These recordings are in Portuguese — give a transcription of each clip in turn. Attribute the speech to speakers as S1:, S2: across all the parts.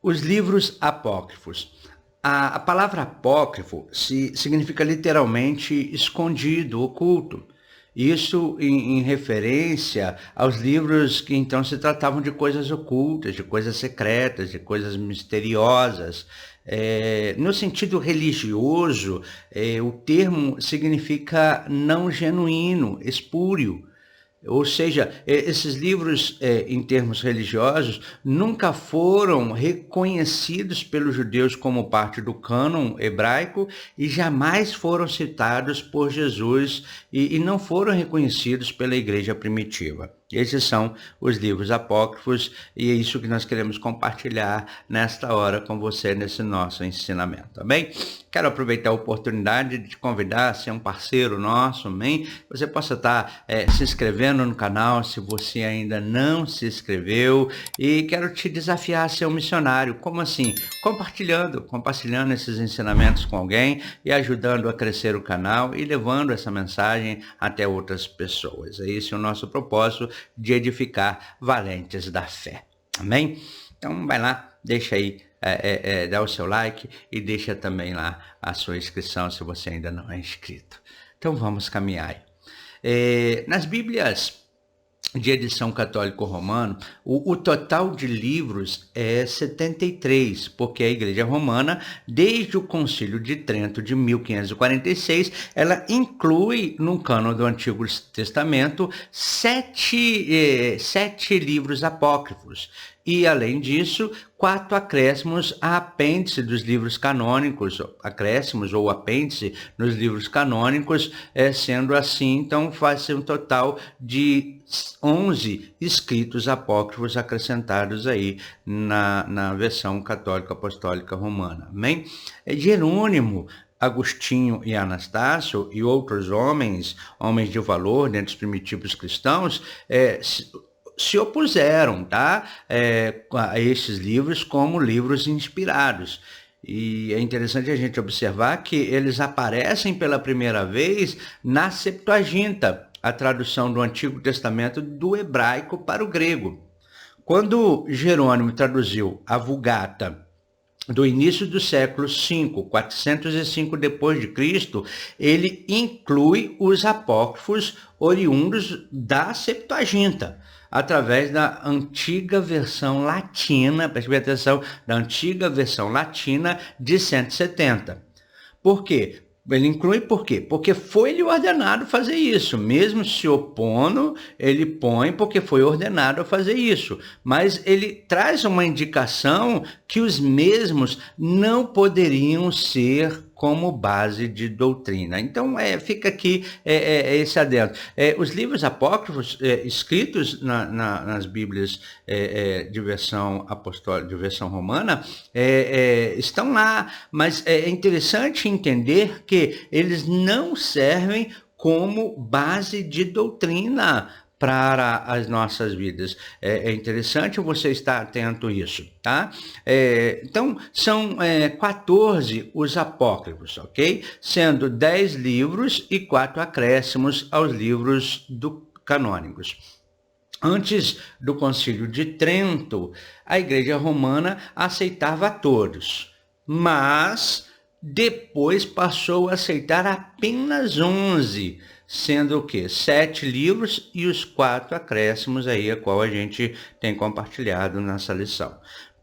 S1: Os livros apócrifos. A palavra apócrifo significa literalmente escondido, oculto. Isso em referência aos livros que então se tratavam de coisas ocultas, de coisas secretas, de coisas misteriosas. No sentido religioso, o termo significa não genuíno, espúrio. Ou seja, esses livros, em termos religiosos, nunca foram reconhecidos pelos judeus como parte do cânon hebraico e jamais foram citados por Jesus e não foram reconhecidos pela igreja primitiva. Esses são os livros apócrifos e é isso que nós queremos compartilhar nesta hora com você, nesse nosso ensinamento, tá bem? Quero aproveitar a oportunidade de te convidar a ser um parceiro nosso, amém? Você possa estar se inscrevendo no canal se você ainda não se inscreveu e quero te desafiar a ser um missionário. Como assim? Compartilhando esses ensinamentos com alguém e ajudando a crescer o canal e levando essa mensagem até outras pessoas. É esse o nosso propósito, de edificar valentes da fé. Amém? Então vai lá, deixa aí, dá o seu like e deixa também lá a sua inscrição se você ainda não é inscrito. Então vamos caminhar. Nas Bíblias de edição católico-romano, o total de livros é 73, porque a Igreja Romana, desde o Concílio de Trento de 1546, ela inclui no cânon do Antigo Testamento sete livros apócrifos. E, além disso, 4 acréscimos a apêndice dos livros canônicos, acréscimos ou apêndice nos livros canônicos, sendo assim, então faz um total de 11 escritos apócrifos acrescentados aí na versão católica apostólica romana. Amém? Jerônimo, Agostinho e Anastácio e outros homens de valor dentre os primitivos cristãos, se opuseram, tá? A estes livros como livros inspirados. E é interessante a gente observar que eles aparecem pela primeira vez na Septuaginta, a tradução do Antigo Testamento do hebraico para o grego. Quando Jerônimo traduziu a Vulgata do início do século V, 405 depois de Cristo, ele inclui os apócrifos oriundos da Septuaginta, através da antiga versão latina, preste atenção, da antiga versão latina de 170. Por quê? Ele inclui por quê? Porque foi-lhe ordenado fazer isso. Mesmo se opondo, ele põe porque foi ordenado a fazer isso. Mas ele traz uma indicação que os mesmos não poderiam ser como base de doutrina. Então, fica aqui esse adendo. Os livros apócrifos escritos nas Bíblias de versão apostólica, de versão romana, estão lá, mas é interessante entender que eles não servem como base de doutrina para as nossas vidas. É interessante você estar atento a isso, tá? Então, são 14 os apócrifos, ok? Sendo 10 livros e 4 acréscimos aos livros canônicos. Antes do Concílio de Trento, a Igreja Romana aceitava todos, mas depois passou a aceitar apenas 11, sendo o quê? 7 livros e os 4 acréscimos aí, a qual a gente tem compartilhado nessa lição.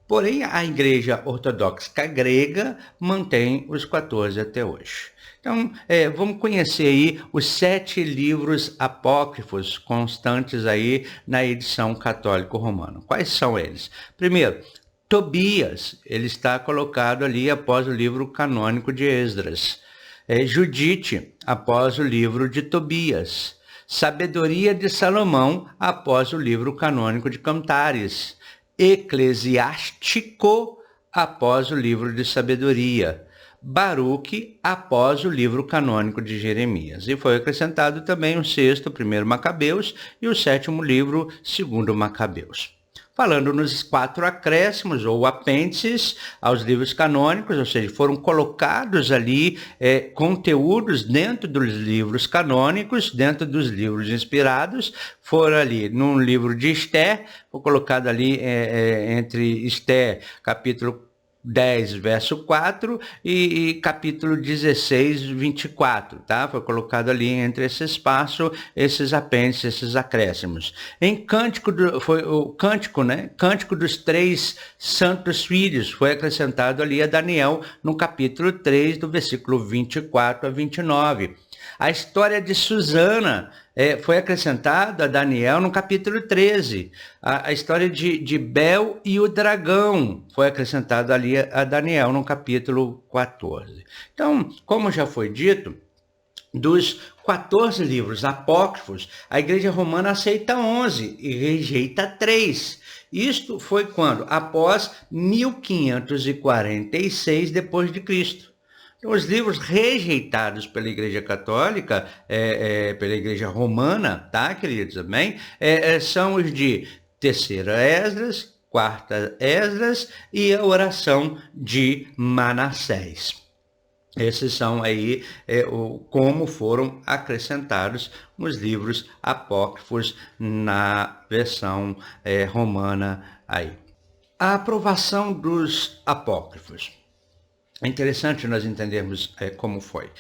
S1: Porém, a Igreja Ortodoxa Grega mantém os 14 até hoje. Então, vamos conhecer aí os 7 livros apócrifos constantes aí na edição católico-romana. Quais são eles? Primeiro, Tobias, ele está colocado ali após o livro canônico de Esdras. Judite, após o livro de Tobias. Sabedoria de Salomão, após o livro canônico de Cantares. Eclesiástico, após o livro de Sabedoria. Baruque, após o livro canônico de Jeremias. E foi acrescentado também o 6º, 1º Macabeus, e o 7º livro, 2º Macabeus. falando nos 4 acréscimos ou apêndices aos livros canônicos, ou seja, foram colocados ali conteúdos dentro dos livros canônicos, dentro dos livros inspirados, foram ali num livro de Esther, foi colocado ali entre Esther, capítulo 10, verso 4 e capítulo 16, 24, tá? Foi colocado ali entre esse espaço, esses apêndices, esses acréscimos. Em Cântico, foi o Cântico, né? Cântico dos 3 Santos Filhos, foi acrescentado ali a Daniel no capítulo 3, do versículo 24 a 29. A história de Susana foi acrescentada a Daniel no capítulo 13. A história de Bel e o dragão foi acrescentada ali a Daniel no capítulo 14. Então, como já foi dito, dos 14 livros apócrifos, a Igreja Romana aceita 11 e rejeita 3. Isto foi quando? Após 1546 depois de Cristo. Então, os livros rejeitados pela Igreja Católica, pela Igreja Romana, tá, queridos? Amém? São os de Terceira Esdras, Quarta Esdras e a oração de Manassés. Esses são aí como foram acrescentados os livros apócrifos na versão romana aí. A aprovação dos apócrifos. É interessante nós entendermos como foi.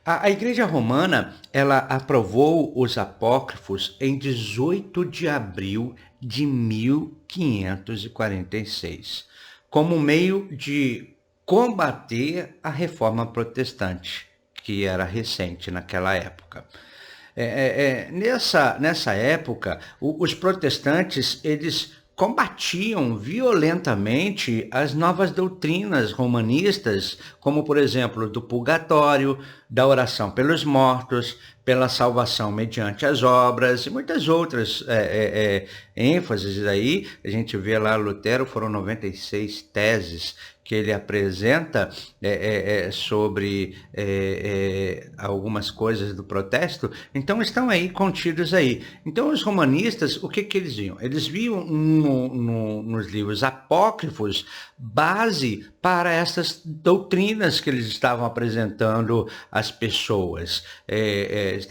S1: A Igreja Romana, ela aprovou os apócrifos em 18 de abril de 1546, como meio de combater a reforma protestante, que era recente naquela época. Nessa época, os protestantes, eles combatiam violentamente as novas doutrinas romanistas, como, por exemplo, do purgatório, da oração pelos mortos, pela salvação mediante as obras e muitas outras ênfases aí. A gente vê lá Lutero, foram 96 teses que ele apresenta sobre algumas coisas do protesto, então estão aí contidos aí. Então os romanistas, o que eles viam? Eles viam nos livros apócrifos base para essas doutrinas que eles estavam apresentando às pessoas. Eles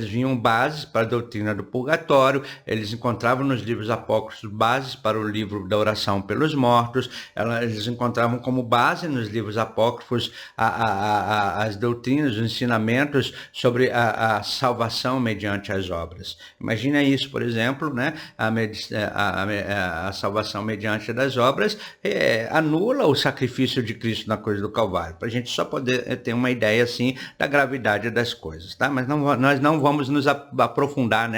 S1: viam bases para a doutrina do purgatório, eles encontravam nos livros apócrifos bases para o livro da oração pelos mortos, eles encontravam como base nos livros apócrifos as doutrinas, os ensinamentos sobre a salvação mediante as obras. Imagina isso, por exemplo, né? A salvação mediante das obras anula o sacrifício de Cristo na cruz do Calvário, para a gente só poder ter uma ideia assim da gravidade das coisas, tá? Mas nós não vamos nos aprofundar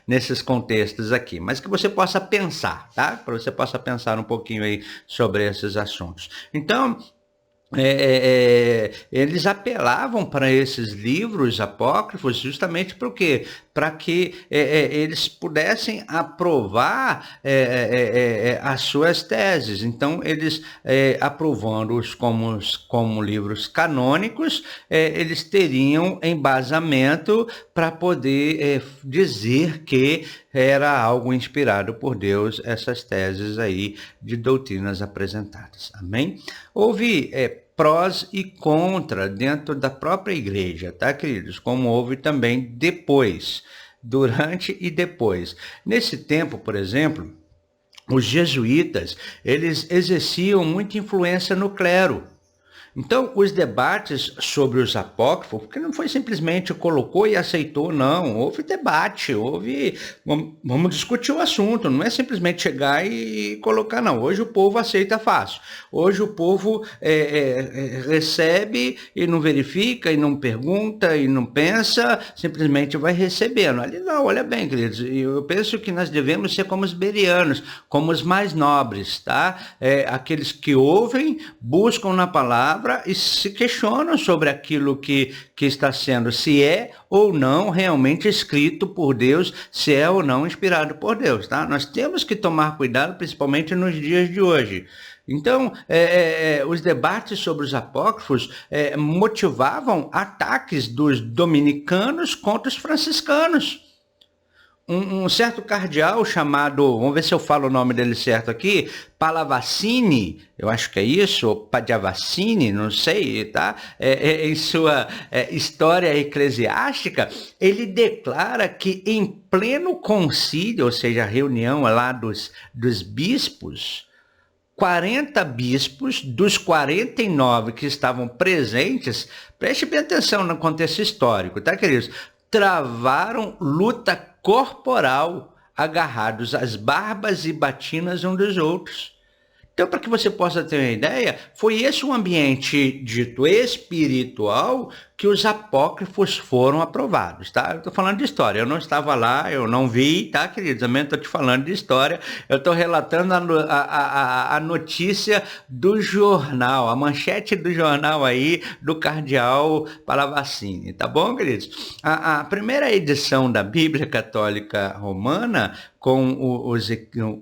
S1: nesses contextos aqui, mas que você possa pensar, tá? Para você possa pensar um pouquinho aí sobre esses assuntos. Então, eles apelavam para esses livros apócrifos justamente para o quê? Para que eles pudessem aprovar as suas teses. Então, eles aprovando-os como livros canônicos, eles teriam embasamento para poder dizer que era algo inspirado por Deus, essas teses aí de doutrinas apresentadas. Amém? Houve prós e contra dentro da própria igreja, tá, queridos? Como houve também depois, durante e depois. Nesse tempo, por exemplo, os jesuítas, eles exerciam muita influência no clero. Então, os debates sobre os apócrifos, porque não foi simplesmente colocou e aceitou, não. Houve debate, vamos discutir o assunto, não é simplesmente chegar e colocar, não. Hoje o povo aceita fácil. Hoje o povo recebe e não verifica, e não pergunta, e não pensa, simplesmente vai recebendo. Ali não, olha bem, queridos, eu penso que nós devemos ser como os berianos, como os mais nobres, tá? Aqueles que ouvem, buscam na palavra, e se questionam sobre aquilo que está sendo, se é ou não realmente escrito por Deus, se é ou não inspirado por Deus, tá? Nós temos que tomar cuidado, principalmente nos dias de hoje. Então, os debates sobre os apócrifos motivavam ataques dos dominicanos contra os franciscanos. um certo cardeal chamado, vamos ver se eu falo o nome dele certo aqui, Palavacini, eu acho que é isso, ou Padavacini, não sei, tá? Em sua história eclesiástica, ele declara que em pleno concílio, ou seja, a reunião lá dos bispos, 40 bispos dos 49 que estavam presentes, preste bem atenção no contexto histórico, tá, queridos? Travaram luta corporal, agarrados às barbas e batinas um dos outros. Então, para que você possa ter uma ideia, foi esse um ambiente dito espiritual que os apócrifos foram aprovados, tá? Eu estou falando de história, eu não estava lá, eu não vi, tá, queridos? Também estou te falando de história, eu estou relatando a notícia do jornal, a manchete do jornal aí do cardeal Palavacini, tá bom, queridos? A primeira edição da Bíblia Católica Romana, com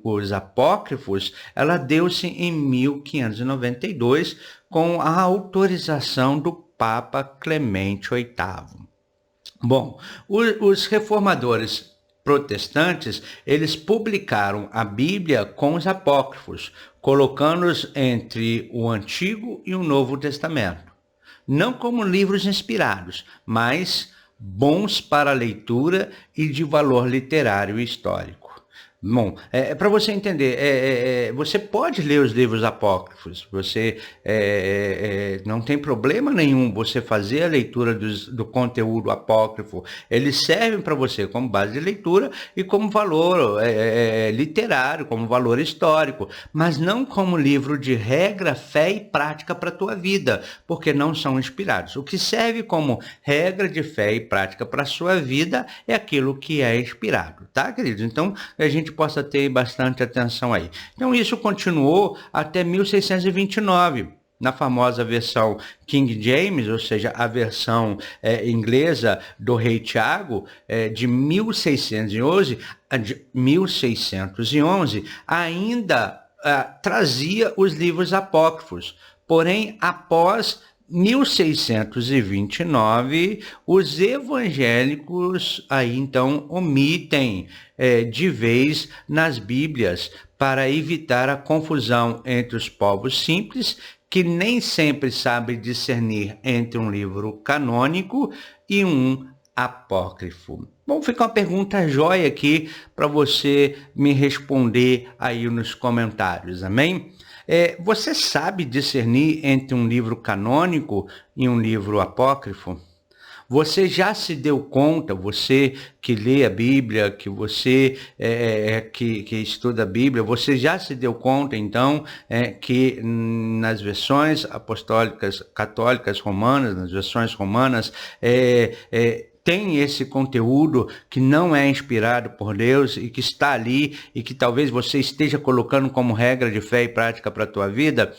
S1: os apócrifos, ela deu-se em 1592 com a autorização do Papa Clemente VIII. Bom, os reformadores protestantes, eles publicaram a Bíblia com os apócrifos, colocando-os entre o Antigo e o Novo Testamento. Não como livros inspirados, mas bons para a leitura e de valor literário e histórico. Bom, para você entender, você pode ler os livros apócrifos, você não tem problema nenhum você fazer a leitura do conteúdo apócrifo, eles servem para você como base de leitura e como valor literário, como valor histórico, mas não como livro de regra, fé e prática para a tua vida, porque não são inspirados. O que serve como regra de fé e prática para a sua vida é aquilo que é inspirado, tá, queridos? Então, a gente possa ter bastante atenção aí. Então, isso continuou até 1629, na famosa versão King James, ou seja, a versão inglesa do rei Tiago, de 1611, ainda trazia os livros apócrifos. Porém, após 1629, os evangélicos aí então omitem de vez nas Bíblias para evitar a confusão entre os povos simples, que nem sempre sabem discernir entre um livro canônico e um apócrifo. Bom, fica uma pergunta jóia aqui para você me responder aí nos comentários, amém? Você sabe discernir entre um livro canônico e um livro apócrifo? Você já se deu conta, você que lê a Bíblia, que você que estuda a Bíblia, você já se deu conta, então, que nas versões apostólicas, católicas romanas, nas versões romanas, tem esse conteúdo que não é inspirado por Deus e que está ali e que talvez você esteja colocando como regra de fé e prática para a tua vida?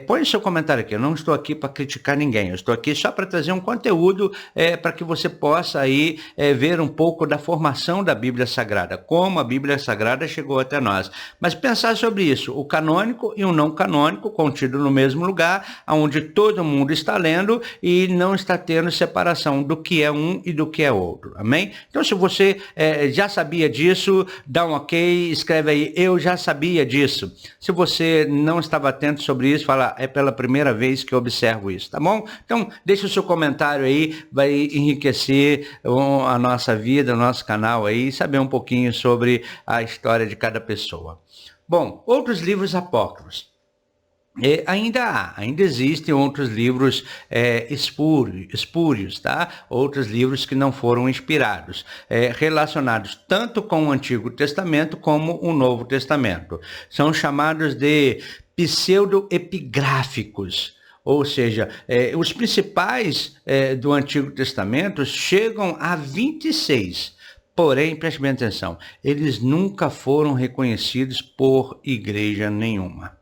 S1: Põe o seu comentário aqui. Eu não estou aqui para criticar ninguém. Eu estou aqui só para trazer um conteúdo para que você possa aí ver um pouco da formação da Bíblia Sagrada, como a Bíblia Sagrada chegou até nós. Mas pensar sobre isso, o canônico e o não canônico contido no mesmo lugar, onde todo mundo está lendo e não está tendo separação do que é um e do que é outro, amém? Então, se você já sabia disso, dá um ok, escreve aí, eu já sabia disso. Se você não estava atento sobre isso, fala, é pela primeira vez que eu observo isso, tá bom? Então, deixa o seu comentário aí, vai enriquecer a nossa vida, o nosso canal aí, saber um pouquinho sobre a história de cada pessoa. Bom, outros livros apócrifos. Ainda existem outros livros espúrios, tá? Outros livros que não foram inspirados, relacionados tanto com o Antigo Testamento como o Novo Testamento. São chamados de pseudoepigráficos. Ou seja, os principais do Antigo Testamento chegam a 26. Porém, preste bem atenção, eles nunca foram reconhecidos por igreja nenhuma.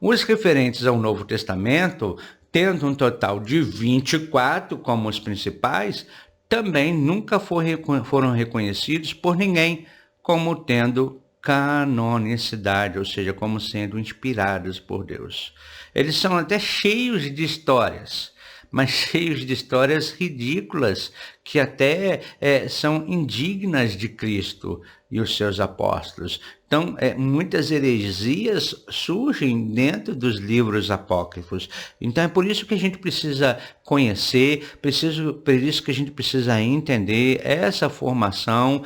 S1: Os referentes ao Novo Testamento, tendo um total de 24 como os principais, também nunca foram reconhecidos por ninguém como tendo canonicidade, ou seja, como sendo inspirados por Deus. Eles são até cheios de histórias, mas cheios de histórias ridículas, que até são indignas de Cristo e os seus apóstolos. Então, muitas heresias surgem dentro dos livros apócrifos. Então, é por isso que a gente precisa conhecer, por isso que a gente precisa entender essa formação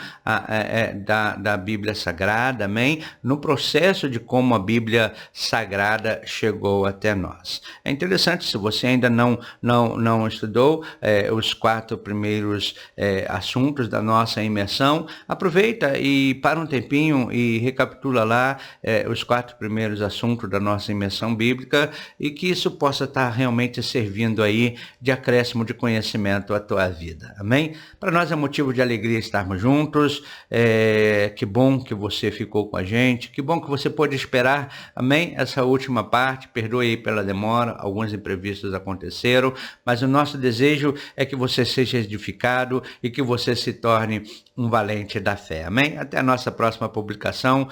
S1: da Bíblia Sagrada, amém? No processo de como a Bíblia Sagrada chegou até nós. É interessante, se você ainda não estudou os 4 primeiros assuntos da nossa imersão, aproveita e para um tempinho e recapitula lá os 4 primeiros assuntos da nossa imersão bíblica, e que isso possa estar realmente servindo aí de acréscimo de conhecimento à tua vida, amém? Para nós é motivo de alegria estarmos juntos, que bom que você ficou com a gente, que bom que você pôde esperar, amém? Essa última parte, perdoe aí pela demora, alguns imprevistos aconteceram, mas o nosso desejo é que você seja edificado e que você se torne um valente da fé, amém? Até a nossa próxima publicação,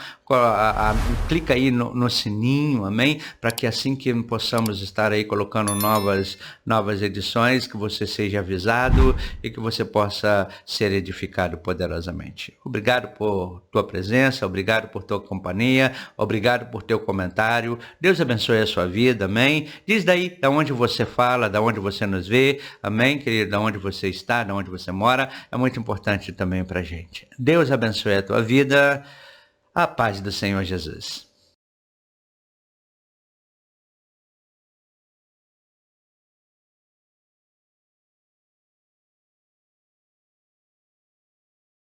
S1: clica aí no sininho, amém? Para que assim que possamos estar aí colocando novas edições, que você seja avisado e que você possa ser edificado poderosamente. Obrigado por tua presença, obrigado por tua companhia, obrigado por teu comentário. Deus abençoe a sua vida, amém? Diz daí, da onde você fala, da onde você nos vê, amém, querido? Da onde você está, da onde você mora, é muito importante também para a gente. Deus abençoe a tua vida. A paz do Senhor Jesus.